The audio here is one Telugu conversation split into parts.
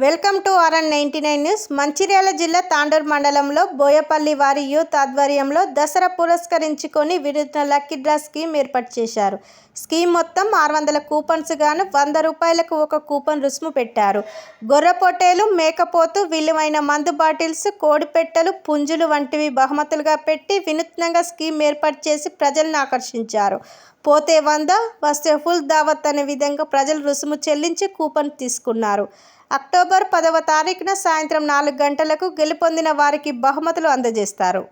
Welcome to RN99 news. Mancherial జిల్లా తాండూరు మండలంలో బోయపల్లి వారి యూత్ ఆధ్వర్యంలో దసరా పురస్కరించుకొని వినూత్న లక్కీ డ్రా స్కీమ్ ఏర్పాటు చేశారు. స్కీమ్ మొత్తం 600 కూపన్స్ గాను 100 రూపాయలకు ఒక కూపన్ రుసుము పెట్టారు. గొర్రెపొట్టేలు, మేకపోతు, విలువైన మందు బాటిల్స్, కోడిపెట్టెలు, పుంజులు వంటివి బహుమతులుగా పెట్టి వినూత్నంగా స్కీమ్ ఏర్పాటు చేసి ప్రజలను ఆకర్షించారు. పోతే 100, వస్తే ఫుల్ దావత్ అనే విధంగా ప్రజలు రుసుము చెల్లించి కూపన్ తీసుకున్నారు. అక్టోబర్ 10వ తారీఖున సాయంత్రం 4 గంటలకు గెలుపొందిన వారికి బహుమతులు అందజేస్తారు.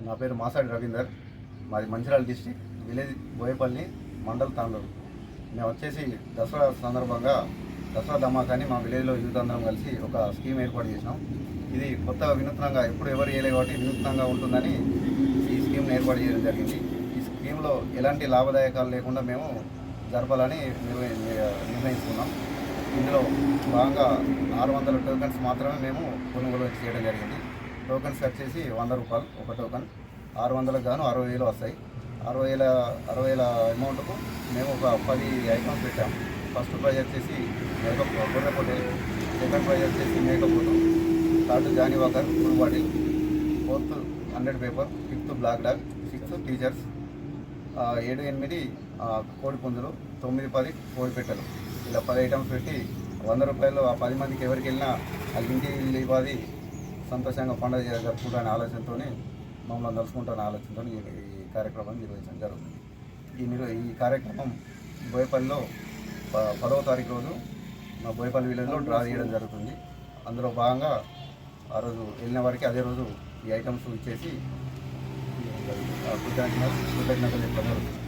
నా పేరు మాసాడి రవీందర్. మాది మంచిర్యాల డిస్ట్రిక్ట్, విలేజ్ బోయపల్లి, మండల్ తాండూరు. మేము వచ్చేసి దసరా సందర్భంగా దసరా ధమాకాని మా విలేజ్లో యూత్ అందరం కలిసి ఒక స్కీమ్ ఏర్పాటు చేసినాం. ఇది కొత్తగా వినూత్నంగా ఎప్పుడు ఎవరు చేయలేదు కాబట్టి వినూత్నంగా ఉంటుందని ఈ స్కీమ్ని ఏర్పాటు చేయడం జరిగింది. ఈ స్కీమ్లో ఎలాంటి లాభదాయకాలు లేకుండా మేము జరపాలని నిర్ణయించుకున్నాం. ఇందులో భాగంగా 600 టోకెన్స్ మాత్రమే మేము కొనుగోలు చేయడం జరిగింది. టోకెన్స్ వచ్చేసి 100 రూపాయలు ఒక టోకెన్. 600కు గాను 60,000 వస్తాయి. 60,000 అమౌంట్కు మేము ఒక 10 ఐటమ్స్ పెట్టాము. ఫస్ట్ ప్రైజ్ వచ్చేసి మేకప్ గొర్రెపొట్టేలు, సెకండ్ ప్రైజ్ వచ్చేసి మేకపోతు, third Johnnie Walker full bottle, fourth 100 paper, fifth black dog, sixth teachers, 7, 8 కోడి పుంజులు, 9, 10 కోడి పెట్టెలు. ఇలా 10 ఐటమ్స్ పెట్టి 100 రూపాయలు ఆ 10 మందికి ఎవరికి వెళ్ళినా వాళ్ళ ఇంటి ఇవ్వాలి, సంతోషంగా పండుగ జరుపుకుంటానే ఆలోచనతో, మమ్మల్ని తలుచుకుంటానే ఆలోచనతో ఈ కార్యక్రమం నిర్వహించడం జరుగుతుంది. ఈ కార్యక్రమం బోయపల్లిలో 10వ తారీఖు రోజు మా బోయపల్లి విలేజ్లో డ్రా చేయడం జరుగుతుంది. అందులో భాగంగా ఆ రోజు వెళ్ళిన వారికి అదే రోజు ఈ ఐటమ్స్ ఇచ్చేసి కృతజ్ఞతలు చెప్పడం జరుగుతుంది.